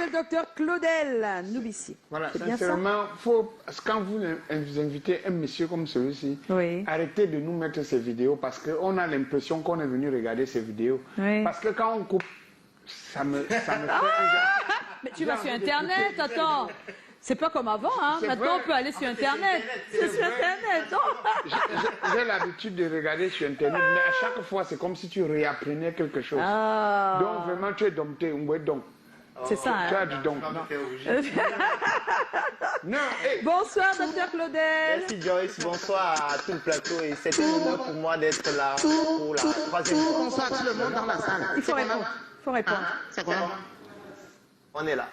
le docteur Claudel Noubissi. Voilà, sincèrement, quand vous invitez un monsieur comme celui-ci, arrêtez de nous mettre ces vidéos parce qu'on a l'impression qu'on est venu regarder ces vidéos. Parce que quand on coupe, ça me fait un genre... Mais tu vas sur Internet, attends. C'est pas comme avant, hein. Maintenant on peut aller sur Internet. C'est sur Internet, non? J'ai l'habitude de regarder sur Internet, mais à chaque fois c'est comme si tu réapprenais quelque chose. Donc vraiment tu es dompté, donc. C'est ça, hein. Tu as du don. Bonsoir, docteur Claudel. Merci Joyce, bonsoir à tout le plateau et c'est un honneur pour moi d'être là pour la troisième fois. Bonsoir tout le monde dans la salle. Il faut répondre. C'est quoi? On est là.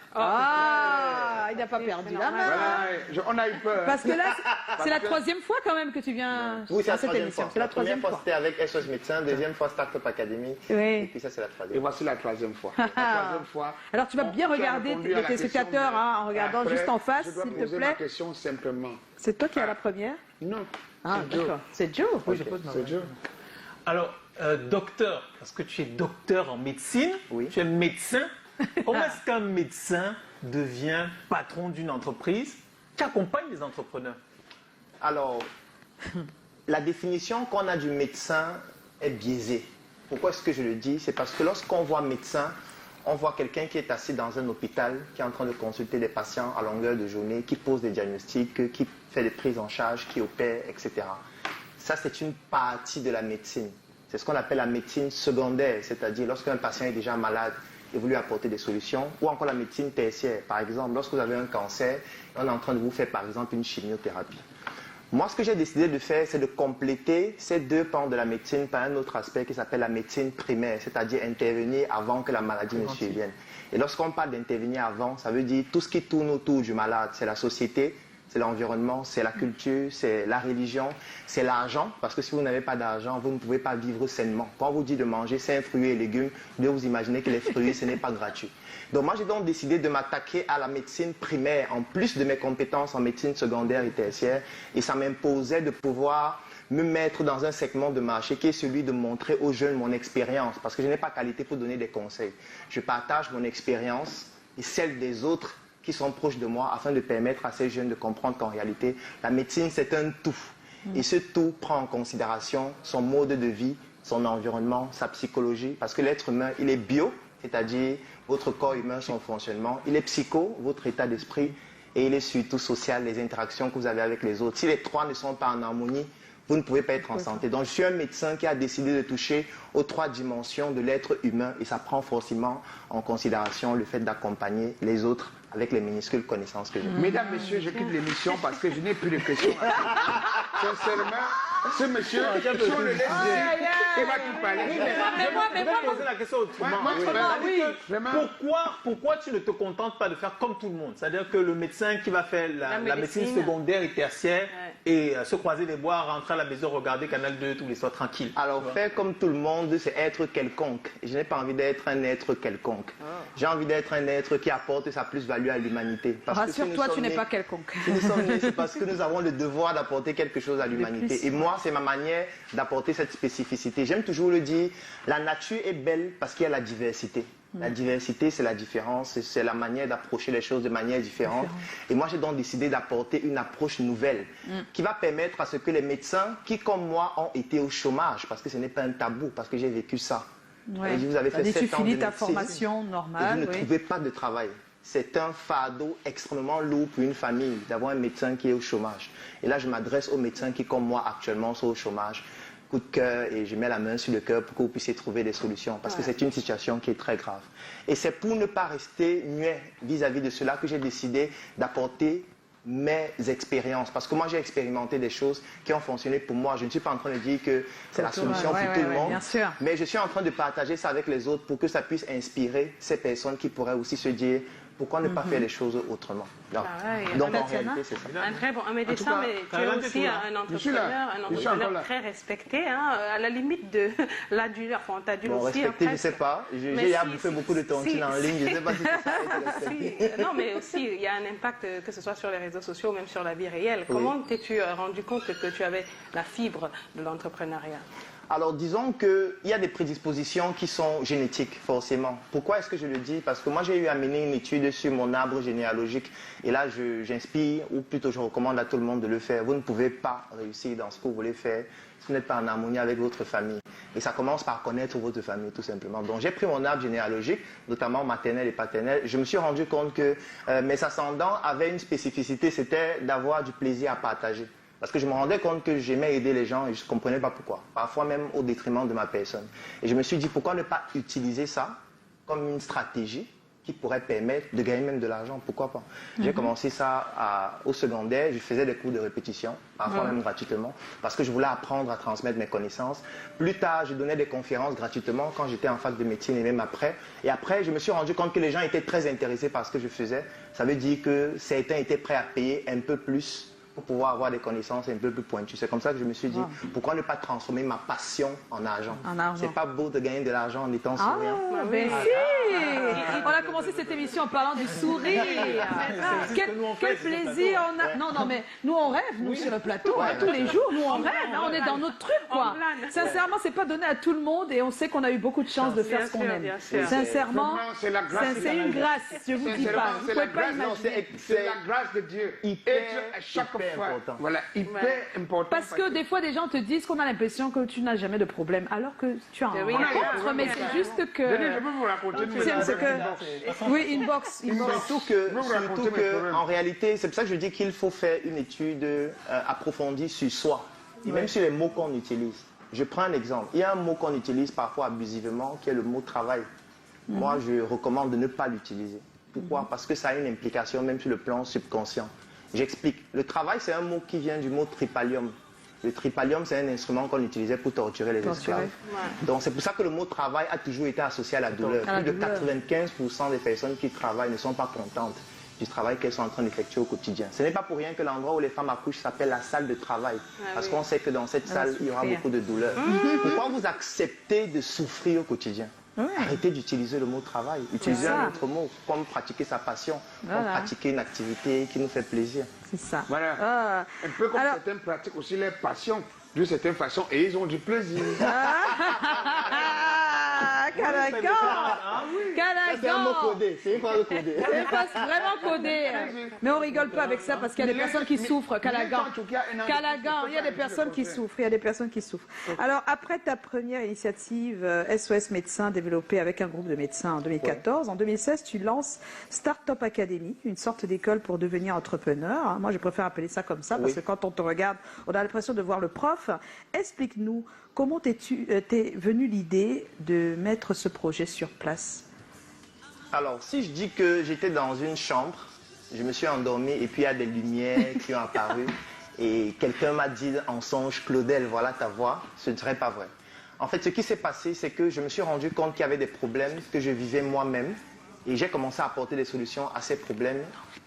Il n'a pas perdu la main. Voilà, on a eu peur. Parce que là, c'est la troisième fois quand même que tu viens à cette émission. C'est la troisième fois. Première fois c'était avec SOS Médecins, deuxième fois Startup Academy. Et puis ça c'est la troisième. Et voici la troisième fois. La troisième fois. Alors tu vas bien regarder les téléspectateurs en regardant juste en face, s'il te plaît. Je dois poser ma question simplement. C'est toi qui as la première? Non. D'accord. C'est Joe. Oui, je pose ma question. Alors, docteur, parce que tu es docteur en médecine, tu es médecin. Comment est-ce qu'un médecin devient patron d'une entreprise qui accompagne les entrepreneurs? Alors, la définition qu'on a du médecin est biaisée. Pourquoi est-ce que je le dis? C'est parce que lorsqu'on voit médecin, on voit quelqu'un qui est assis dans un hôpital, qui est en train de consulter des patients à longueur de journée, qui pose des diagnostics, qui fait des prises en charge, qui opère, etc. Ça, c'est une partie de la médecine. C'est ce qu'on appelle la médecine secondaire, c'est-à-dire lorsqu'un patient est déjà malade, et vous lui apportez des solutions, ou encore la médecine tertiaire. Par exemple, lorsque vous avez un cancer, on est en train de vous faire par exemple une chimiothérapie. Moi, ce que j'ai décidé de faire, c'est de compléter ces deux pans de la médecine par un autre aspect qui s'appelle la médecine primaire, c'est-à-dire intervenir avant que la maladie ne survienne. Et lorsqu'on parle d'intervenir avant, ça veut dire tout ce qui tourne autour du malade, c'est la société, c'est l'environnement, c'est la culture, c'est la religion, c'est l'argent, parce que si vous n'avez pas d'argent, vous ne pouvez pas vivre sainement. Quand on vous dit de manger 5 fruits et légumes, vous devez vous imaginer que les fruits, ce n'est pas gratuit. Donc moi, j'ai donc décidé de m'attaquer à la médecine primaire, en plus de mes compétences en médecine secondaire et tertiaire, et ça m'imposait de pouvoir me mettre dans un segment de marché qui est celui de montrer aux jeunes mon expérience, parce que je n'ai pas qualité pour donner des conseils. Je partage mon expérience et celle des autres qui sont proches de moi afin de permettre à ces jeunes de comprendre qu'en réalité, la médecine, c'est un tout. Et ce tout prend en considération son mode de vie, son environnement, sa psychologie, parce que l'être humain, il est bio, c'est-à-dire votre corps humain, son fonctionnement, il est psycho, votre état d'esprit, et il est surtout social, les interactions que vous avez avec les autres. Si les trois ne sont pas en harmonie, vous ne pouvez pas être en santé. Donc je suis un médecin qui a décidé de toucher aux trois dimensions de l'être humain et ça prend forcément en considération le fait d'accompagner les autres avec les minuscules connaissances que j'ai. Mesdames, messieurs, je quitte l'émission parce que je n'ai plus de questions. Sincèrement, ce monsieur, si on le laisse il va tout parler. Mais moi, poser la question autrement. Pourquoi tu ne te contentes pas de faire comme tout le monde? C'est-à-dire que le médecin qui va faire la médecine secondaire et tertiaire et se croiser les bois, rentrer à la maison, regarder Canal 2 tous les soirs tranquille. Alors faire comme tout le monde, c'est être quelconque. Je n'ai pas envie d'être un être quelconque. J'ai envie d'être un être qui apporte sa plus-value à l'humanité. Rassure-toi, tu n'es pas quelconque. Si nous sommes nés, c'est parce que nous avons le devoir d'apporter quelque chose à l'humanité. Et moi, c'est ma manière d'apporter cette spécificité. J'aime toujours le dire, la nature est belle parce qu'il y a la diversité. La diversité, c'est la différence, c'est la manière d'approcher les choses de manière différente. Et moi, j'ai donc décidé d'apporter une approche nouvelle qui va permettre à ce que les médecins qui, comme moi, ont été au chômage, parce que ce n'est pas un tabou, parce que j'ai vécu ça. Vous avez fait 7 ans de médecine, ta formation normale, et vous ne trouvez pas de travail. C'est un fardeau extrêmement lourd pour une famille d'avoir un médecin qui est au chômage. Et là, je m'adresse aux médecins qui, comme moi, actuellement, sont au chômage. Coup de cœur, et je mets la main sur le cœur pour que vous puissiez trouver des solutions, parce que c'est une situation qui est très grave. Et c'est pour ne pas rester muet vis-à-vis de cela que j'ai décidé d'apporter mes expériences, parce que moi j'ai expérimenté des choses qui ont fonctionné pour moi. Je ne suis pas en train de dire que c'est la solution pour tout le monde, mais je suis en train de partager ça avec les autres pour que ça puisse inspirer ces personnes qui pourraient aussi se dire pourquoi ne pas faire les choses autrement. Donc en réalité, c'est ça. Un très bon médecin, mais tu es aussi un entrepreneur très respecté, hein, à la limite de l'aduleur. Enfin, on t'a dû aussi. Respecté, je ne sais pas. J'ai bouffé beaucoup de tontines en ligne, je ne sais pas si c'est ça. Non, mais aussi, il y a un impact, que ce soit sur les réseaux sociaux ou même sur la vie réelle. Comment t'es-tu rendu compte que tu avais la fibre de l'entrepreneuriat? Alors, disons qu'il y a des prédispositions qui sont génétiques, forcément. Pourquoi est-ce que je le dis? Parce que moi, j'ai eu à mener une étude sur mon arbre généalogique. Et là, j'inspire, ou plutôt je recommande à tout le monde de le faire. Vous ne pouvez pas réussir dans ce que vous voulez faire si vous n'êtes pas en harmonie avec votre famille. Et ça commence par connaître votre famille, tout simplement. Donc, j'ai pris mon arbre généalogique, notamment maternel et paternel. Je me suis rendu compte que mes ascendants avaient une spécificité, c'était d'avoir du plaisir à partager. Parce que je me rendais compte que j'aimais aider les gens et je ne comprenais pas pourquoi. Parfois même au détriment de ma personne. Et je me suis dit, pourquoi ne pas utiliser ça comme une stratégie qui pourrait permettre de gagner même de l'argent? Pourquoi pas? J'ai commencé ça au secondaire. Je faisais des cours de répétition, parfois même gratuitement, parce que je voulais apprendre à transmettre mes connaissances. Plus tard, je donnais des conférences gratuitement quand j'étais en fac de médecine et même après. Et après, je me suis rendu compte que les gens étaient très intéressés par ce que je faisais. Ça veut dire que certains étaient prêts à payer un peu plus pour pouvoir avoir des connaissances un peu plus pointues. C'est comme ça que je me suis dit, pourquoi ne pas transformer ma passion en argent? C'est pas beau de gagner de l'argent en étant souriant. Ben si! On a commencé cette émission en parlant du sourire. Quel plaisir on a. Non, mais nous on rêve, nous sur le plateau, tous les jours, nous on rêve, on est dans notre truc, quoi. Sincèrement, c'est pas donné à tout le monde et on sait qu'on a eu beaucoup de chance de faire ce qu'on aime. Sincèrement, c'est une grâce, je vous dis pas. Vous pouvez pas imaginer. C'est la grâce de Dieu. À chaque fois. Voilà, hyper important. Parce que des fois, des gens te disent qu'on a l'impression que tu n'as jamais de problème, alors que tu en rencontres, mais c'est juste que. Je peux vous raconter oui, inbox. Surtout que, en réalité, c'est pour ça que je dis qu'il faut faire une étude approfondie sur soi, et même sur les mots qu'on utilise. Je prends un exemple. Il y a un mot qu'on utilise parfois abusivement, qui est le mot travail. Moi, je recommande de ne pas l'utiliser. Pourquoi? Parce que ça a une implication même sur le plan subconscient. J'explique. Le travail, c'est un mot qui vient du mot tripalium. Le tripalium, c'est un instrument qu'on utilisait pour torturer les esclaves. Donc, c'est pour ça que le mot travail a toujours été associé à la douleur. Plus de 95% des personnes qui travaillent ne sont pas contentes du travail qu'elles sont en train d'effectuer au quotidien. Ce n'est pas pour rien que l'endroit où les femmes accouchent s'appelle la salle de travail. Parce qu'on sait que dans cette salle, il y aura beaucoup de douleur. Pourquoi vous acceptez de souffrir au quotidien? Arrêtez d'utiliser le mot travail. Utilisez un autre mot, comme pratiquer sa passion, comme pratiquer une activité qui nous fait plaisir. C'est ça. Voilà. Un peu comme certains pratiquent aussi leur passion d'une certaine façon et ils ont du plaisir. Calagan! C'est un mot codé, c'est une phrase codée. C'est vraiment codé. Mais on rigole pas avec ça parce qu'il y a des personnes qui souffrent. Calagan, il y a des personnes qui souffrent. Il y a des personnes qui souffrent. Alors, après ta première initiative SOS Médecins développée avec un groupe de médecins en 2014, en 2016, tu lances Startup Academy, une sorte d'école pour devenir entrepreneur. Moi, je préfère appeler ça comme ça parce que quand on te regarde, on a l'impression de voir le prof. Explique-nous, comment t'es venue l'idée de mettre ce projet sur place? Alors, si je dis que j'étais dans une chambre, je me suis endormi et puis il y a des lumières qui ont apparu et quelqu'un m'a dit en songe, Claudel, voilà ta voix, ce ne serait pas vrai. En fait, ce qui s'est passé, c'est que je me suis rendu compte qu'il y avait des problèmes que je vivais moi-même et j'ai commencé à apporter des solutions à ces problèmes.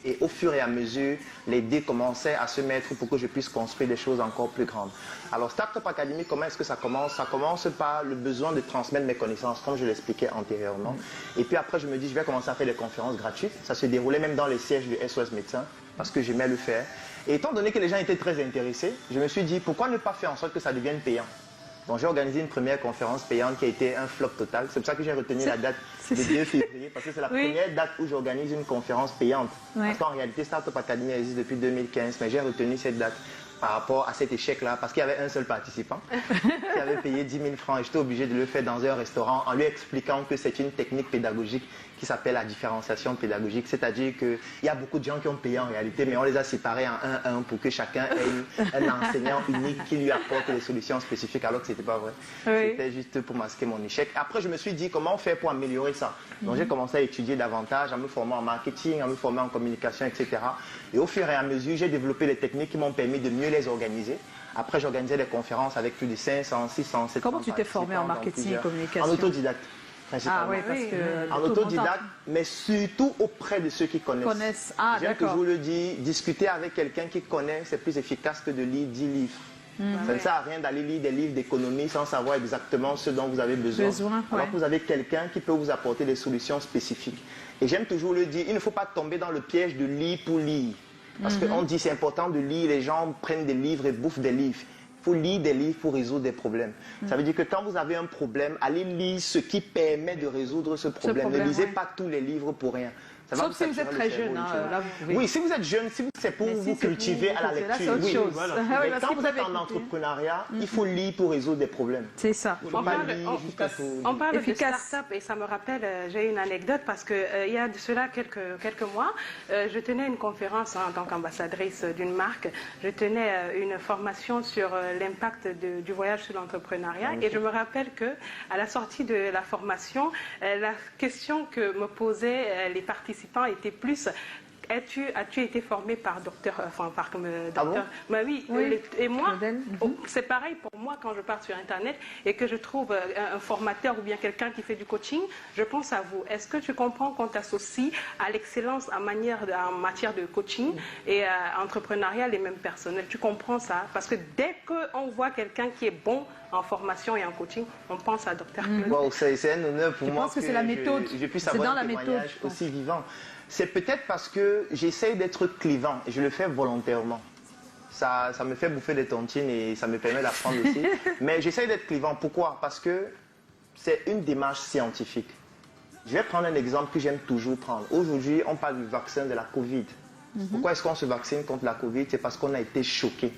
Et au fur et à mesure, les dés commençaient à se mettre pour que je puisse construire des choses encore plus grandes. Alors, Startup Academy, comment est-ce que ça commence? Ça commence par le besoin de transmettre mes connaissances, comme je l'expliquais antérieurement. Et puis après, je me dis, je vais commencer à faire des conférences gratuites. Ça se déroulait même dans les sièges du SOS Médecins, parce que j'aimais le faire. Et étant donné que les gens étaient très intéressés, je me suis dit, pourquoi ne pas faire en sorte que ça devienne payant? Donc j'ai organisé une première conférence payante qui a été un flop total. C'est pour ça que j'ai retenu la date du 2 février, parce que c'est la première date où j'organise une conférence payante. Parce qu'en réalité, Startup Academy existe depuis 2015, mais j'ai retenu cette date par rapport à cet échec-là, parce qu'il y avait un seul participant qui avait payé 10 000 francs et j'étais obligé de le faire dans un restaurant en lui expliquant que c'est une technique pédagogique qui s'appelle la différenciation pédagogique, c'est-à-dire qu'il y a beaucoup de gens qui ont payé en réalité, mais on les a séparés en un pour que chacun ait un enseignant unique qui lui apporte des solutions spécifiques, alors que ce n'était pas vrai. C'était juste pour masquer mon échec. Après, je me suis dit comment faire pour améliorer ça. Donc j'ai commencé à étudier davantage, à me former en marketing, à me former en communication, etc. Et au fur et à mesure, j'ai développé les techniques qui m'ont permis de mieux les organiser. Après, j'organisais des conférences avec plus de 500, 600, 700 Comment tu t'es formé en marketing et communication? En autodidacte. Ah oui, parce que en autodidacte, mais surtout auprès de ceux qui connaissent. J'aime toujours le dire, discuter avec quelqu'un qui connaît, c'est plus efficace que de lire 10 livres. Ça ne sert à rien d'aller lire des livres d'économie sans savoir exactement ce dont vous avez besoin. Alors que vous avez quelqu'un qui peut vous apporter des solutions spécifiques. Et j'aime toujours le dire, il ne faut pas tomber dans le piège de lire pour lire. Parce qu'on dit c'est important de lire, les gens prennent des livres et bouffent des livres. Il faut lire des livres pour résoudre des problèmes. Ça veut dire que quand vous avez un problème, allez lire ce qui permet de résoudre ce problème. Ne lisez pas tous les livres pour rien. Sauf si vous êtes très jeune. Là, vous pouvez... Oui, si vous êtes jeune, c'est pour vous cultiver à la lecture. Là, oui, voilà. Mais quand vous êtes en entrepreneuriat, il faut lire pour résoudre des problèmes. C'est ça. On parle de start-up et ça me rappelle, j'ai une anecdote parce qu'il y a de cela quelques mois, je tenais une conférence en tant qu'ambassadrice d'une marque. Je tenais une formation sur l'impact du voyage sur l'entrepreneuriat et je me rappelle qu'à la sortie de la formation, la question que me posaient les participants était plus: as-tu été formé par docteur, Ah bon? Bah oui. Et moi, c'est pareil pour moi quand je pars sur Internet et que je trouve un formateur ou bien quelqu'un qui fait du coaching, je pense à vous. Est-ce que tu comprends qu'on t'associe à l'excellence en matière de coaching et entrepreneuriat les mêmes personnels? Tu comprends ça? Parce que dès qu'on voit quelqu'un qui est bon en formation et en coaching, on pense à Dr. Claude. Wow, c'est un honneur pour moi que c'est la méthode. Je puisse avoir un témoignage aussi vivant. C'est peut-être parce que j'essaye d'être clivant et je le fais volontairement. Ça me fait bouffer des tontines et ça me permet d'apprendre aussi. Mais j'essaye d'être clivant. Pourquoi? Parce que c'est une démarche scientifique. Je vais prendre un exemple que j'aime toujours prendre. Aujourd'hui, on parle du vaccin de la Covid. Pourquoi est-ce qu'on se vaccine contre la Covid? C'est parce qu'on a été choqué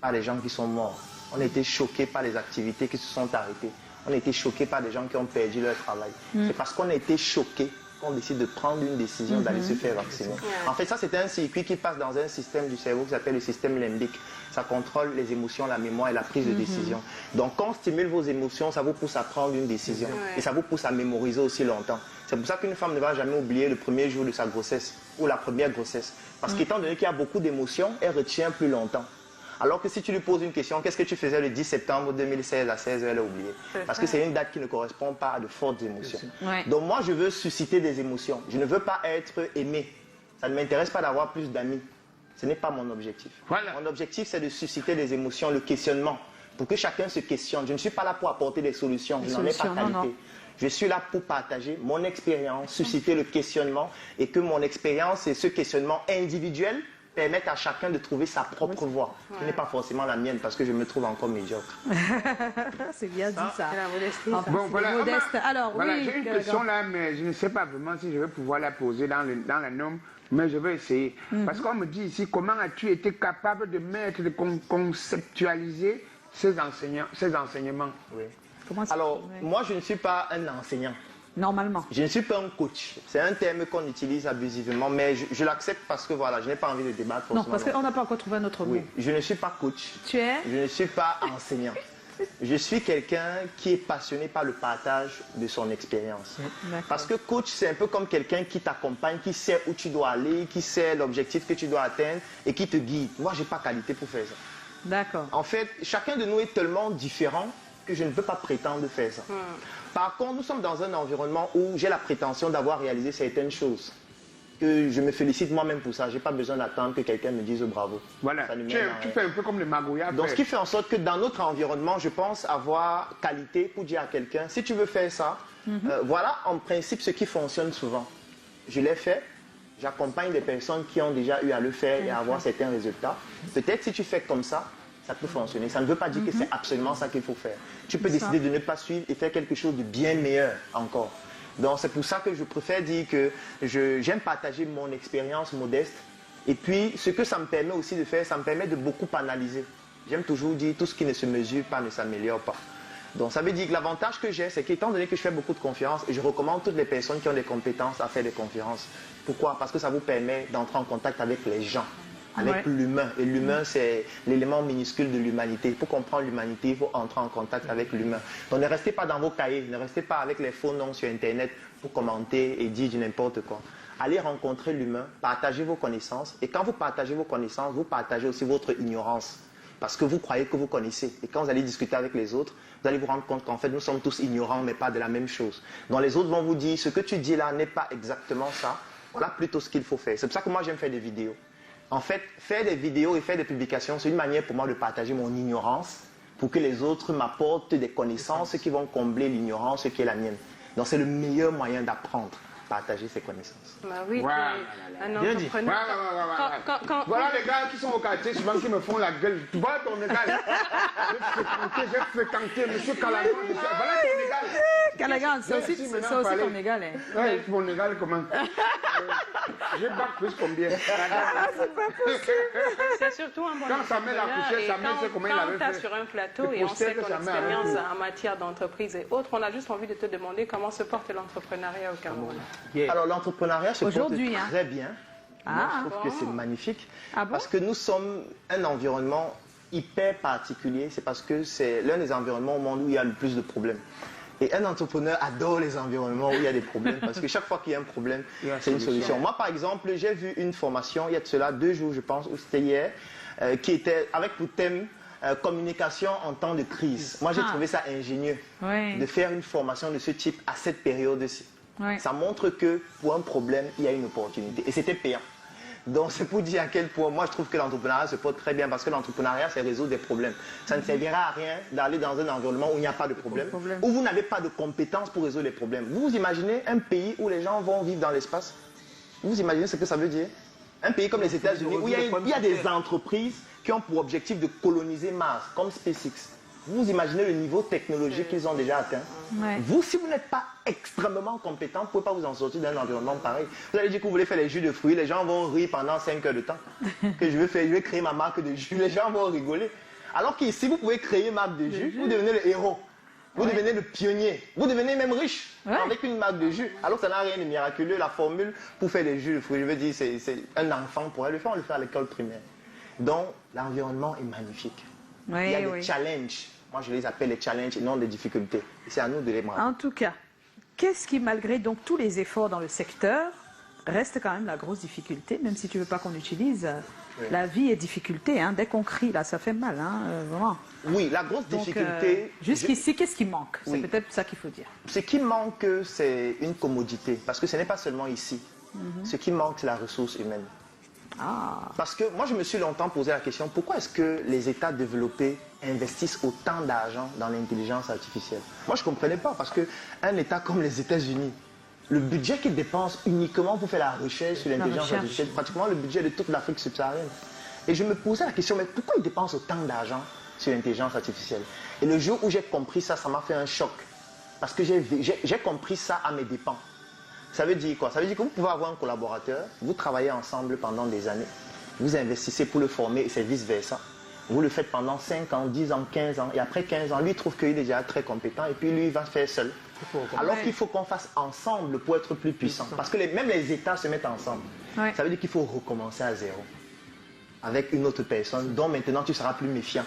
par les gens qui sont morts. On a été choqué par les activités qui se sont arrêtées. On a été choqué par des gens qui ont perdu leur travail. C'est parce qu'on a été choqué qu'on décide de prendre une décision d'aller se faire vacciner. En fait, ça, c'est un circuit qui passe dans un système du cerveau qui s'appelle le système limbique. Ça contrôle les émotions, la mémoire et la prise de décision. Donc, quand on stimule vos émotions, ça vous pousse à prendre une décision. Et ça vous pousse à mémoriser aussi longtemps. C'est pour ça qu'une femme ne va jamais oublier le premier jour de sa grossesse ou la première grossesse. Parce qu'étant donné qu'il y a beaucoup d'émotions, elle retient plus longtemps. Alors que si tu lui poses une question, qu'est-ce que tu faisais le 10 septembre 2016 à 16h, elle a oublié. Parce que c'est une date qui ne correspond pas à de fortes émotions. Donc moi, je veux susciter des émotions. Je ne veux pas être aimé. Ça ne m'intéresse pas d'avoir plus d'amis. Ce n'est pas mon objectif. Mon objectif, c'est de susciter des émotions, le questionnement. Pour que chacun se questionne. Je ne suis pas là pour apporter des solutions. Je n'en ai pas qualité. Je suis là pour partager mon expérience, susciter le questionnement et que mon expérience et ce questionnement individuel permettre à chacun de trouver sa propre voie, qui n'est pas forcément la mienne, parce que je me trouve encore médiocre. C'est bien dit ça. C'est la modestie. Enfin, bon, voilà. Modeste. Alors, voilà, oui, j'ai une question là, mais je ne sais pas vraiment si je vais pouvoir la poser dans la norme, mais je vais essayer. Parce qu'on me dit ici, comment as-tu été capable de mettre, de conceptualiser ces enseignements? Oui. Alors, moi, je ne suis pas un enseignant. Normalement. Je ne suis pas un coach. C'est un terme qu'on utilise abusivement, mais je l'accepte parce que voilà, je n'ai pas envie de débattre forcément. Non, parce qu'on n'a pas encore trouvé un autre mot. Oui, je ne suis pas coach. Tu es? Je ne suis pas enseignant. Je suis quelqu'un qui est passionné par le partage de son expérience. Parce que coach, c'est un peu comme quelqu'un qui t'accompagne, qui sait où tu dois aller, qui sait l'objectif que tu dois atteindre et qui te guide. Moi, je n'ai pas qualité pour faire ça. D'accord. En fait, chacun de nous est tellement différent que je ne peux pas prétendre faire ça. Par contre, nous sommes dans un environnement où j'ai la prétention d'avoir réalisé certaines choses. Que je me félicite moi-même pour ça. Je n'ai pas besoin d'attendre que quelqu'un me dise bravo. Voilà, tu fais un peu comme le magouillard. Donc, ce qui fait en sorte que dans notre environnement, je pense avoir qualité pour dire à quelqu'un, si tu veux faire ça, voilà en principe ce qui fonctionne souvent. Je l'ai fait. J'accompagne des personnes qui ont déjà eu à le faire et à avoir certains résultats. Peut-être si tu fais comme ça, ça peut fonctionner. Ça ne veut pas dire que c'est absolument ça qu'il faut faire. Tu peux décider de ne pas suivre et faire quelque chose de bien meilleur encore. Donc c'est pour ça que je préfère dire que j'aime partager mon expérience modeste. Et puis ce que ça me permet aussi de faire, ça me permet de beaucoup analyser. J'aime toujours dire tout ce qui ne se mesure pas ne s'améliore pas. Donc ça veut dire que l'avantage que j'ai, c'est qu'étant donné que je fais beaucoup de conférences, et je recommande toutes les personnes qui ont des compétences à faire des conférences. Pourquoi? Parce que ça vous permet d'entrer en contact avec les gens. Avec l'humain. Et l'humain, c'est l'élément minuscule de l'humanité. Pour comprendre l'humanité, il faut entrer en contact avec l'humain. Donc ne restez pas dans vos cahiers, ne restez pas avec les faux noms sur Internet pour commenter et dire du n'importe quoi. Allez rencontrer l'humain, partagez vos connaissances. Et quand vous partagez vos connaissances, vous partagez aussi votre ignorance. Parce que vous croyez que vous connaissez. Et quand vous allez discuter avec les autres, vous allez vous rendre compte qu'en fait, nous sommes tous ignorants, mais pas de la même chose. Donc les autres vont vous dire, ce que tu dis là n'est pas exactement ça. Voilà plutôt ce qu'il faut faire. C'est pour ça que moi, j'aime faire des vidéos. En fait, faire des vidéos et faire des publications, c'est une manière pour moi de partager mon ignorance pour que les autres m'apportent des connaissances qui vont combler l'ignorance qui est la mienne. Donc c'est le meilleur moyen d'apprendre. partager ses connaissances. Bah oui, un entrepreneur. Voilà les gars qui sont au quartier, souvent qui me font la gueule. Tu vois ton égal. J'ai fréquenté M. Calagan. Voilà ton égal. Calagan, c'est aussi ton égal. Oui, mon égal, comment j'ai bac plus combien? C'est pas possible. C'est surtout un bon quand ça met la couchette, ça met c'est comment il avait fait. Quand tu es sur un plateau et on sait ton expérience en matière d'entreprise et autres, on a juste envie de te demander comment se porte l'entrepreneuriat au Cameroun. Alors l'entrepreneuriat se porte très bien. Moi, je trouve que c'est magnifique. Parce que nous sommes un environnement hyper particulier. C'est parce que c'est l'un des environnements au monde où il y a le plus de problèmes. Et un entrepreneur adore les environnements où il y a des problèmes parce que chaque fois qu'il y a un problème, c'est une solution. Moi, par exemple, j'ai vu une formation il y a de cela 2 jours, je pense, ou c'était hier, qui était avec pour thème communication en temps de crise. Moi, j'ai trouvé ça ingénieux de faire une formation de ce type à cette période-ci. Ça montre que pour un problème, il y a une opportunité. Et c'était payant. Donc, c'est pour dire à quel point, moi, je trouve que l'entrepreneuriat se porte très bien parce que l'entrepreneuriat, c'est résoudre des problèmes. Ça ne servira à rien d'aller dans un environnement où il n'y a pas de problème, où vous n'avez pas de compétences pour résoudre les problèmes. Vous imaginez un pays où les gens vont vivre dans l'espace? Vous imaginez ce que ça veut dire? Un pays comme les États-Unis où il y a des entreprises qui ont pour objectif de coloniser Mars, comme SpaceX. Vous imaginez le niveau technologique qu'ils ont déjà atteint. Vous, si vous n'êtes pas extrêmement compétent, vous ne pouvez pas vous en sortir d'un environnement pareil. Vous allez dire que vous voulez faire les jus de fruits, les gens vont rire pendant 5 heures de temps. Que je vais créer ma marque de jus, les gens vont rigoler. Alors qu'ici, vous pouvez créer une marque de jus, vous devenez le héros. Vous devenez le pionnier. Vous devenez même riche avec une marque de jus. Alors que ça n'a rien de miraculeux. La formule pour faire des jus de fruits, je veux dire, c'est un enfant pourrait le faire, on le fait à l'école primaire. Donc, l'environnement est magnifique. Il y a des challenges. Moi, je les appelle les challenges et non des difficultés. C'est à nous de les prendre. En tout cas, qu'est-ce qui, malgré donc tous les efforts dans le secteur, reste quand même la grosse difficulté, même si tu ne veux pas qu'on utilise la vie et difficulté. Hein, dès qu'on crie, là, ça fait mal, hein, vraiment. Oui, la grosse difficulté... Jusqu'ici, qu'est-ce qui manque? C'est peut-être ça qu'il faut dire. Ce qui manque, c'est une commodité. Parce que ce n'est pas seulement ici. Ce qui manque, c'est la ressource humaine. Parce que moi, je me suis longtemps posé la question, pourquoi est-ce que les États développés investissent autant d'argent dans l'intelligence artificielle? Moi, je ne comprenais pas, parce qu'un État comme les États-Unis, le budget qu'ils dépensent uniquement pour faire la recherche sur l'intelligence artificielle, c'est pratiquement le budget de toute l'Afrique subsaharienne. Et je me posais la question, mais pourquoi ils dépensent autant d'argent sur l'intelligence artificielle? Et le jour où j'ai compris ça, ça m'a fait un choc. Parce que j'ai compris ça à mes dépens. Ça veut dire quoi? Ça veut dire que vous pouvez avoir un collaborateur, vous travaillez ensemble pendant des années, vous investissez pour le former et c'est vice-versa. Vous le faites pendant 5 ans, 10 ans, 15 ans, et après 15 ans, lui il trouve qu'il est déjà très compétent et puis lui il va faire seul. Alors qu'il faut qu'on fasse ensemble pour être plus puissant. Parce que même les États se mettent ensemble. Ça veut dire qu'il faut recommencer à zéro. Avec une autre personne dont maintenant tu seras plus méfiant.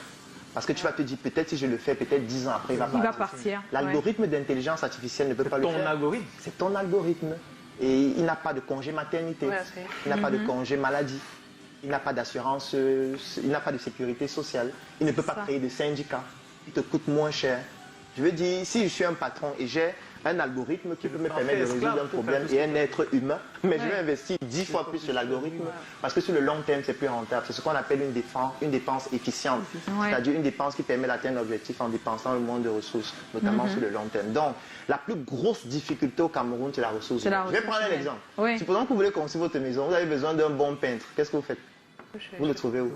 Parce que tu vas te dire, peut-être si je le fais, peut-être 10 ans après, il va partir. L'algorithme d'intelligence artificielle ne peut pas le faire. C'est ton algorithme. C'est ton algorithme. Et il n'a pas de congé maternité. Il n'a pas de congé maladie. Il n'a pas d'assurance, il n'a pas de sécurité sociale. Il ne peut pas créer de syndicat. Il te coûte moins cher. Je veux dire, si je suis un patron et j'ai un algorithme qui peut me permettre de résoudre un problème et un être humain, mais je vais investir 10 fois plus sur l'algorithme parce que sur le long terme, c'est plus rentable. C'est ce qu'on appelle une dépense efficiente, c'est-à-dire une dépense qui permet d'atteindre l'objectif en dépensant le moins de ressources, notamment sur le long terme. Donc, la plus grosse difficulté au Cameroun, c'est la ressource humaine. Je vais prendre un exemple. Supposons que vous voulez construire votre maison, vous avez besoin d'un bon peintre. Qu'est-ce que vous faites? Vous le trouvez où?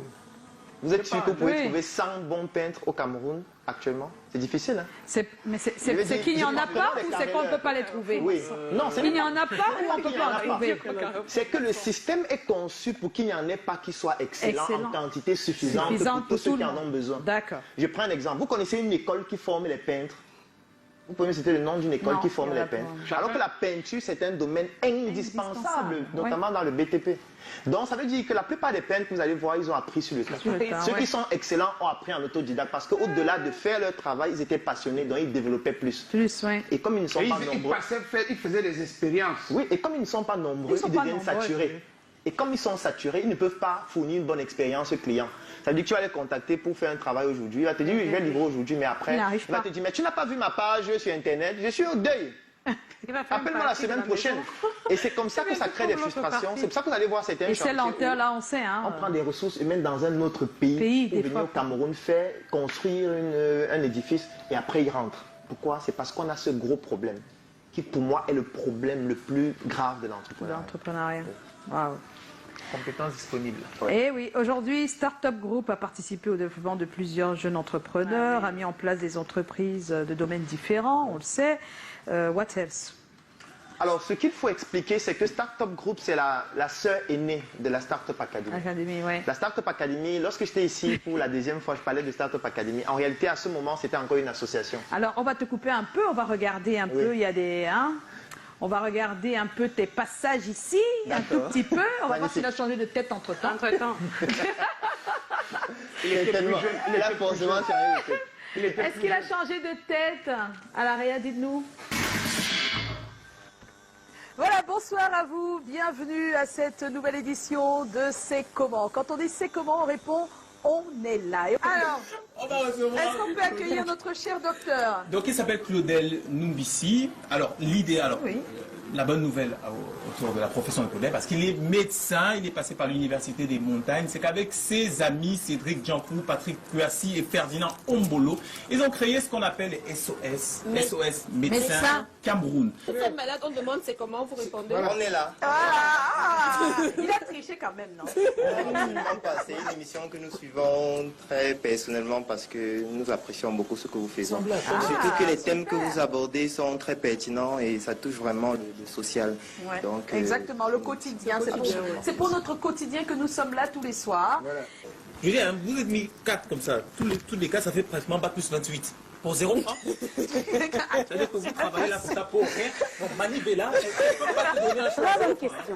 Vous êtes sûr que vous pouvez trouver 100 bons peintres au Cameroun actuellement? C'est difficile, hein? Mais c'est qu'il n'y en a pas ou c'est qu'on ne peut pas les trouver? Non, c'est qu'il n'y en a pas ou on ne peut pas en trouver? C'est que le système est conçu pour qu'il n'y en ait pas qui soient excellents en quantité suffisante pour tous ceux qui en ont besoin. D'accord. Je prends un exemple. Vous connaissez une école qui forme les peintres? Vous pouvez me citer le nom d'une école qui forme les peintres. Alors que la peinture, c'est un domaine indispensable, notamment dans le BTP. Donc, ça veut dire que la plupart des peintres que vous allez voir, ils ont appris sur le tas. Ceux qui sont excellents ont appris en autodidacte parce qu'au-delà de faire leur travail, ils étaient passionnés, donc ils développaient plus. Et comme ils ne sont pas nombreux... Ils faisaient des expériences. Oui, et comme ils ne sont pas nombreux, ils deviennent saturés. Et comme ils sont saturés, ils ne peuvent pas fournir une bonne expérience au client. Ça veut dire que tu vas les contacter pour faire un travail aujourd'hui. Il va te dire, oui, je vais livrer aujourd'hui, mais après, il va te dire, mais tu n'as pas vu ma page sur Internet, je suis au deuil. Appelle-moi la semaine prochaine. Et c'est comme ça que ça crée des frustrations. C'est pour ça que vous allez voir certains chantiers. Et c'est lenteur, là, on sait. Hein, on prend des ressources humaines dans un autre pays pour venir au Cameroun faire construire un édifice et après ils rentrent. Pourquoi? C'est parce qu'on a ce gros problème. qui pour moi est le problème le plus grave de l'entrepreneuriat. Waouh. Compétences disponibles. Et oui, aujourd'hui, Startup Group a participé au développement de plusieurs jeunes entrepreneurs, a mis en place des entreprises de domaines différents, on le sait. What else? Alors, ce qu'il faut expliquer, c'est que Startup Group, c'est la sœur aînée de la Startup Academy. Ouais. La Startup Academy, lorsque j'étais ici pour la deuxième fois, je parlais de Startup Academy. En réalité, à ce moment, c'était encore une association. Alors, on va te couper un peu, on va regarder un peu, il y a des... on va regarder un peu tes passages ici, un tout petit peu. On va voir s'il a changé de tête entre-temps. Il était tellement... Là, forcément, Est-ce qu'il a changé de tête? Alaria, dites-nous. Voilà, bonsoir à vous. Bienvenue à cette nouvelle édition de C'est comment. Quand on dit C'est comment, on répond on est là. Alors, est-ce qu'on peut accueillir notre cher docteur? Donc, il s'appelle Claudel Numbissi. Alors, l'idée, la bonne nouvelle autour de la profession de Claudel, parce qu'il est médecin, il est passé par l'Université des Montagnes, c'est qu'avec ses amis Cédric Djankou, Patrick Kouassi et Ferdinand Ombolo, ils ont créé ce qu'on appelle les SOS, SOS Médecins Cameroun. Vous êtes malade, on demande c'est comment, vous répondez. On est là. Il a triché quand même, non? C'est une émission que nous suivons très personnellement parce que nous apprécions beaucoup ce que vous faites. Surtout que les thèmes que vous abordez sont très pertinents et ça touche vraiment le social. Ouais. Donc, exactement, le quotidien. C'est pour notre quotidien que nous sommes là tous les soirs. Voilà. Je veux dire, vous êtes mis 4 comme ça, tous les cas, ça fait pratiquement pas plus 28. Pour 0 francs. C'est-à-dire que vous travaillez là pour ta peau, rien. Manivela, je ne peux pas te donner un choix. Bonne question.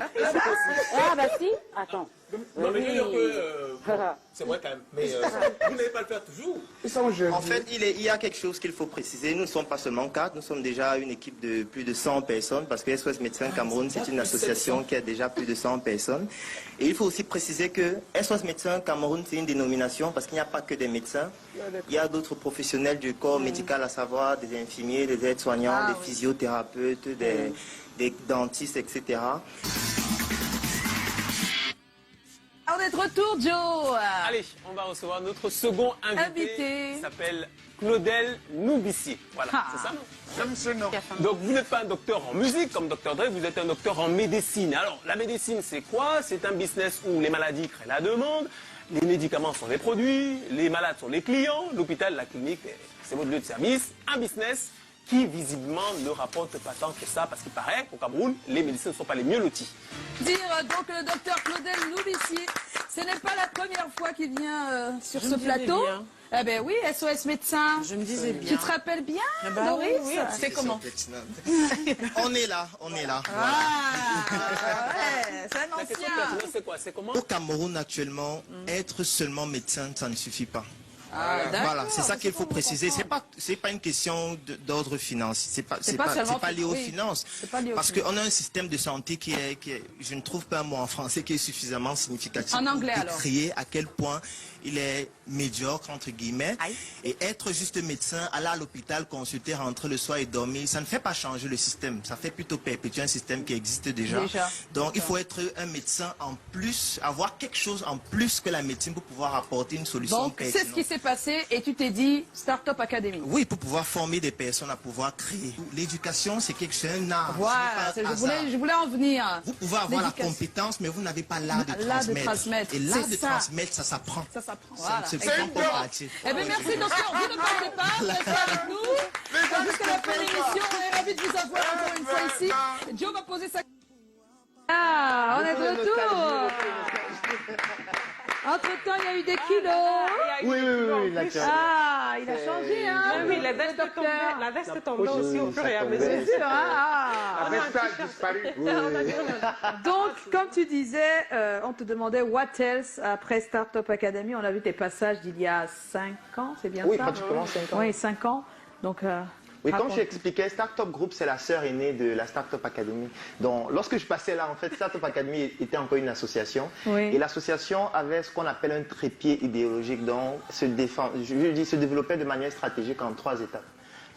Ah bah si, attends. Non, mais je veux dire que c'est vrai quand même, mais vous n'allez pas le faire toujours. En fait, il y a quelque chose qu'il faut préciser. Nous ne sommes pas seulement 4, nous sommes déjà une équipe de plus de 100 personnes parce que SOS Médecins Cameroun, c'est une association qui a déjà plus de 100 personnes. Et il faut aussi préciser que SOS Médecins Cameroun, c'est une dénomination parce qu'il n'y a pas que des médecins. Il y a d'autres professionnels du corps médical, à savoir des infirmiers, des aides-soignants, des physiothérapeutes, des dentistes, etc. On est de retour, Joe. Allez, on va recevoir notre second invité. Il s'appelle Claudel Numbissi. Voilà, c'est ça, non? J'aime ce nom. Donc, vous n'êtes pas un docteur en musique comme Dr Dre, vous êtes un docteur en médecine. Alors, la médecine, c'est quoi? C'est un business où les maladies créent la demande, les médicaments sont les produits, les malades sont les clients, l'hôpital, la clinique, c'est votre lieu de service. Un business qui, visiblement, ne rapporte pas tant que ça, parce qu'il paraît qu'au Cameroun, les médecins ne sont pas les mieux lotis. Dire donc le docteur Claudel Numbissi, ce n'est pas la première fois qu'il vient sur ce plateau. Eh ben oui, SOS Médecins. Je me disais bien. Tu te rappelles bien, Doris? Oui, c'est comment? On est là. C'est un ancien. C'est quoi? C'est comment? Au Cameroun, actuellement, être seulement médecin, ça ne suffit pas. Voilà, c'est ça qu'il faut préciser. C'est pas une question d'ordre financier. C'est pas lié aux finances. Parce qu'on a un système de santé qui est, je ne trouve pas un mot en français qui est suffisamment significatif en anglais, pour décrire à quel point il est médiocre, entre guillemets. Et être juste médecin, aller à l'hôpital, consulter, rentrer le soir et dormir, ça ne fait pas changer le système. Ça fait plutôt perpétuer un système qui existe déjà. Donc il faut être un médecin en plus, avoir quelque chose en plus que la médecine pour pouvoir apporter une solution. Donc c'est ce qui s'est passé et tu t'es dit Startup Academy. Oui, pour pouvoir former des personnes à pouvoir créer. L'éducation, c'est quelque chose, un art. Voilà, je voulais en venir. Vous pouvez avoir la compétence, mais vous n'avez pas l'art de transmettre. Et l'art de transmettre, ça s'apprend. Ça s'apprend. Voilà. C'est comparatif. Eh bien, merci docteur, vous ne partez pas, restez avec nous. Jusqu'à la fin de l'émission, on est ravis de vous avoir encore une fois ici. Joe va poser sa... Ah, on est de retour. Entre-temps, il y a eu des kilos. Oui, il a changé. Ah, il a changé, hein. Oui, la veste tombait aussi au fur et à mesure. C'est sûr, hein. La veste a disparu. Donc, comme tu disais, on te demandait what else après Startup Academy. On a vu tes passages d'il y a 5 ans, c'est bien ça? Oui, pratiquement 5 ans. Oui, 5 ans. Donc, oui, comme j'expliquais, Startup Group, c'est la sœur aînée de la Startup Academy. Donc, lorsque je passais là, en fait, Startup Academy était encore une association. Et l'association avait ce qu'on appelle un trépied idéologique, donc se développait de manière stratégique en 3 étapes.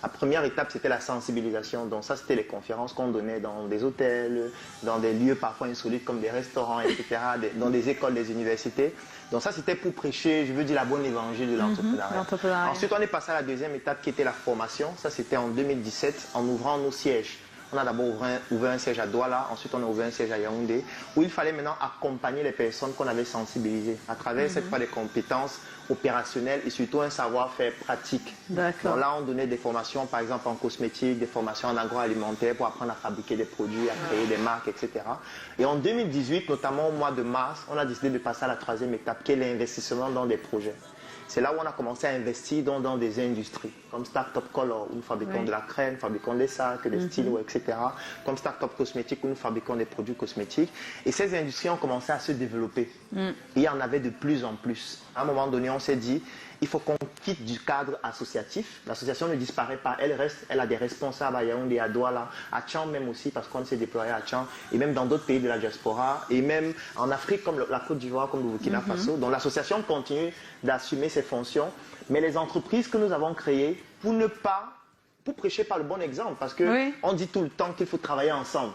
La première étape, c'était la sensibilisation. Donc ça, c'était les conférences qu'on donnait dans des hôtels, dans des lieux parfois insolites comme des restaurants, etc., dans des écoles, des universités. Donc ça, c'était pour prêcher, je veux dire, la bonne évangile de l'entrepreneuriat. Ensuite, on est passé à la deuxième étape qui était la formation. Ça, c'était en 2017, en ouvrant nos sièges On a d'abord ouvert un siège à Douala, ensuite on a ouvert un siège à Yaoundé, où il fallait maintenant accompagner les personnes qu'on avait sensibilisées à travers cette fois des compétences opérationnelles et surtout un savoir-faire pratique. Donc là, on donnait des formations, par exemple en cosmétique, des formations en agroalimentaire pour apprendre à fabriquer des produits, à créer des marques, etc. Et en 2018, notamment au mois de mars, on a décidé de passer à la troisième étape, qui est l'investissement dans des projets. C'est là où on a commencé à investir dans des industries, comme Startup Color, où nous fabriquons de la crème, nous fabriquons des sacs, des stylos, etc. Comme Startup Cosmétique, où nous fabriquons des produits cosmétiques. Et ces industries ont commencé à se développer. Et il y en avait de plus en plus. À un moment donné, on s'est dit, il faut qu'on quitte du cadre associatif. L'association ne disparaît pas, elle reste, elle a des responsables à Yaoundé, à Douala, à Tchang même aussi, parce qu'on s'est déployé à Tchang, et même dans d'autres pays de la diaspora, et même en Afrique comme la Côte d'Ivoire, comme le Burkina Faso. Donc l'association continue d'assumer ses fonctions, mais les entreprises que nous avons créées, pour prêcher par le bon exemple, parce qu'on dit tout le temps qu'il faut travailler ensemble.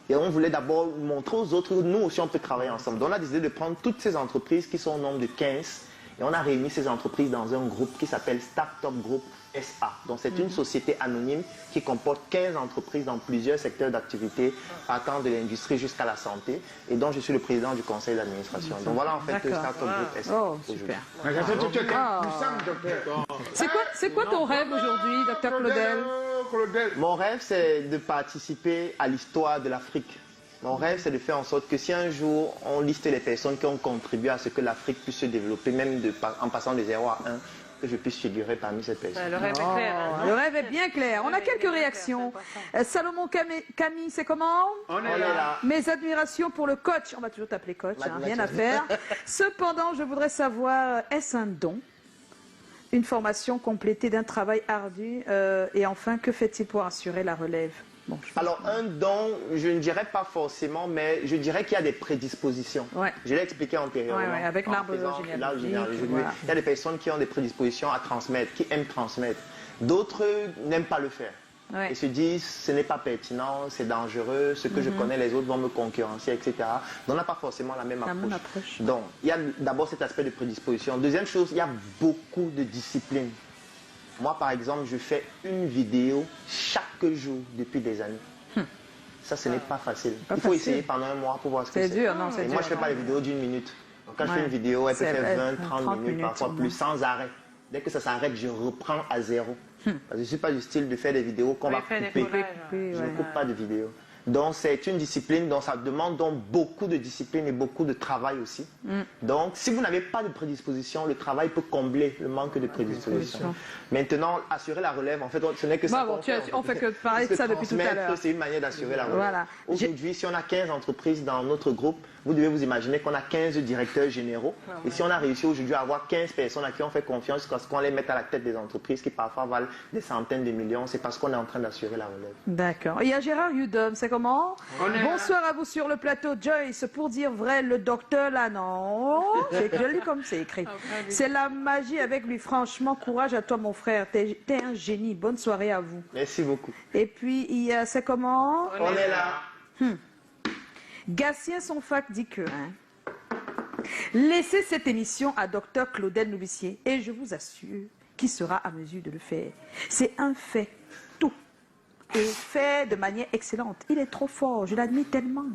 Et on voulait d'abord montrer aux autres que nous aussi on peut travailler ensemble. Donc on a décidé de prendre toutes ces entreprises qui sont au nombre de 15, et on a réuni ces entreprises dans un groupe qui s'appelle Startup Group SA. Donc c'est une société anonyme qui comporte 15 entreprises dans plusieurs secteurs d'activité, partant de l'industrie jusqu'à la santé, et dont je suis le président du conseil d'administration. Donc voilà en fait le Startup Group SA. Oh, super. C'est quoi ton rêve aujourd'hui, Dr Claudel? Mon rêve, c'est de participer à l'histoire de l'Afrique. Mon rêve, c'est de faire en sorte que si un jour on liste les personnes qui ont contribué à ce que l'Afrique puisse se développer, même en passant de 0 à 1, que je puisse figurer parmi ces personnes. Le rêve est clair. Hein. Le rêve est bien clair. On a quelques réactions. Salomon Camille, c'est comment? On est là. Mes admirations pour le coach. On va toujours t'appeler coach, hein, rien à faire. Cependant, je voudrais savoir, est-ce un don? Une formation complétée d'un travail ardu? Et enfin, que fait-il pour assurer la relève? Bon, alors un don, je ne dirais pas forcément, mais je dirais qu'il y a des prédispositions. Je l'ai expliqué antérieurement. Avec l'arbre généalogique. Il y a des personnes qui ont des prédispositions à transmettre, qui aiment transmettre. D'autres n'aiment pas le faire. Et se disent, ce n'est pas pertinent, c'est dangereux, ce que je connais, les autres vont me concurrencer, etc. Donc on n'a pas forcément la même approche. Donc il y a d'abord cet aspect de prédisposition. Deuxième chose, il y a beaucoup de discipline. Moi, par exemple, je fais une vidéo chaque jour depuis des années. Ça, ce n'est pas facile. Il faut essayer pendant un mois pour voir ce que c'est. C'est dur, non, c'est dur. Moi, je ne fais pas les vidéos d'une minute. Donc, quand je fais une vidéo, elle peut faire 20, 30 minutes, parfois plus, sans arrêt. Dès que ça s'arrête, je reprends à zéro. Parce que je ne suis pas du style de faire des vidéos qu'on va couper. Je ne coupe pas de vidéos. Donc c'est une discipline, donc ça demande donc beaucoup de discipline et beaucoup de travail aussi. Donc si vous n'avez pas de prédisposition, le travail peut combler le manque de prédisposition. Maintenant, assurer la relève, en fait, ce n'est que ça. On fait que parler de ça depuis tout à l'heure. C'est une manière d'assurer la relève. Aujourd'hui, si on a 15 entreprises dans notre groupe, vous devez vous imaginer qu'on a 15 directeurs généraux. Et si on a réussi aujourd'hui à avoir 15 personnes à qui on fait confiance, parce qu'on les met à la tête des entreprises qui parfois valent des centaines de millions, c'est parce qu'on est en train d'assurer la relève. D'accord. Il y a Gérard Yudom, c'est comment? Bonsoir à vous sur le plateau. Joyce, pour dire vrai, le docteur là, non. C'est joli comme c'est écrit. C'est la magie avec lui. Franchement, courage à toi, mon frère. T'es un génie. Bonne soirée à vous. Merci beaucoup. Et puis, il y a, c'est comment? On est là. Gatien Sonfac dit que laissez cette émission à Dr Claudel Noubissier et je vous assure qu'il sera à mesure de le faire. C'est un fait, tout. Et fait de manière excellente. Il est trop fort, je l'admire tellement.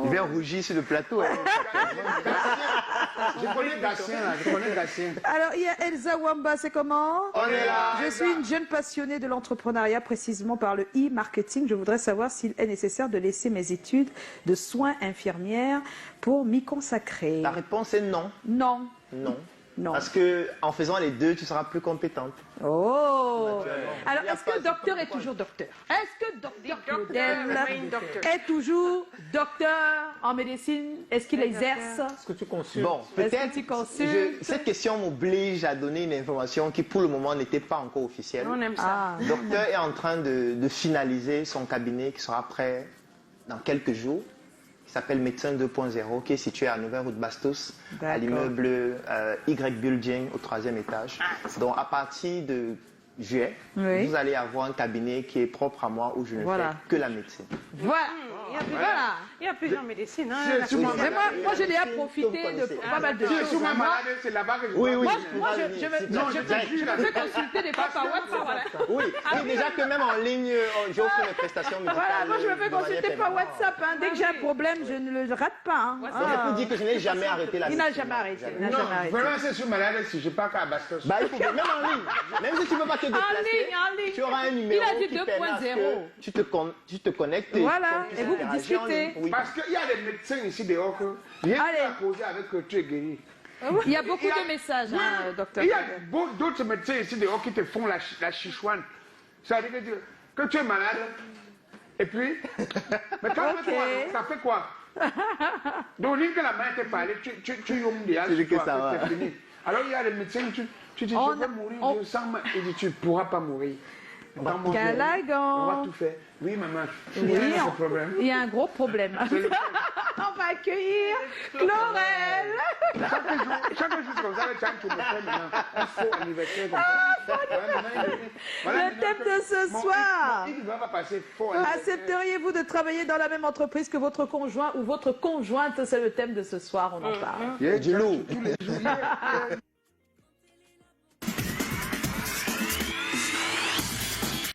Il vient rougir sur le plateau. Je connais Gatien. Alors, il y a Elsa Wamba, c'est comment? On est là. Je suis une jeune passionnée de l'entrepreneuriat, précisément par le e-marketing. Je voudrais savoir s'il est nécessaire de laisser mes études de soins infirmières pour m'y consacrer. La réponse est non. Non. Non. Non. Parce qu'en faisant les deux, tu seras plus compétente. Oh! Alors, est-ce que le docteur est toujours docteur? Est-ce que docteur Claudel est toujours docteur en médecine? Est-ce qu'il exerce? Est-ce que tu consultes? Bon, peut-être. Cette question m'oblige à donner une information qui, pour le moment, n'était pas encore officielle. On aime ça. Le docteur est en train de finaliser son cabinet qui sera prêt dans quelques jours. Qui s'appelle Médecin 2.0, qui est situé à Nouvelle Route Bastos, à l'immeuble Y Building, au 3e étage. Donc à partir de juillet, vous allez avoir un cabinet qui est propre à moi où je ne fais que la médecine. Voilà. Il y a plusieurs médecines. Hein, mais moi, j'ai déjà profité de pas mal de choses. Moi, c'est là-bas que je Oui, moi, je me fais consulter des fois par WhatsApp. Oui, déjà que même en ligne, j'offre mes prestations médicales. Voilà, moi, je me fais consulter par WhatsApp. Dès que j'ai un problème, je ne le rate pas. C'est pour dire que je n'ai jamais arrêté la médecine. Il n'a jamais arrêté. Non, vraiment, c'est sur malade si je pars qu'à Bastos. Bah, il faut même en ligne. Même si tu ne peux pas te déplacer, tu auras un numéro qui permet à ce que tu te connectes. Voilà, et vous discutez. Parce qu'il y a des médecins ici dehors que rien à poser avec que tu es guéri. Il y a beaucoup de messages, docteur. Il y a d'autres médecins ici dehors qui te font la chichouane. C'est-à-dire que tu es malade, et puis, mais toi, ça fait quoi? Donc, dès que la main t'est parlé, tu youm déjà, c'est fini. Alors, il y a des médecins, tu dis, je vais mourir, il dit, tu ne pourras pas mourir. Calagan. On va tout faire. Oui, maman. Oui, il y a un gros problème. On va accueillir Chlorel. Chaque jour comme ça, tu me fais maintenant un faux anniversaire comme ça. Le thème de ce soir. Il va pas passer faux anniversaire. Accepteriez-vous de travailler dans la même entreprise que votre conjoint ou votre conjointe? C'est le thème de ce soir, on en parle. Du loup.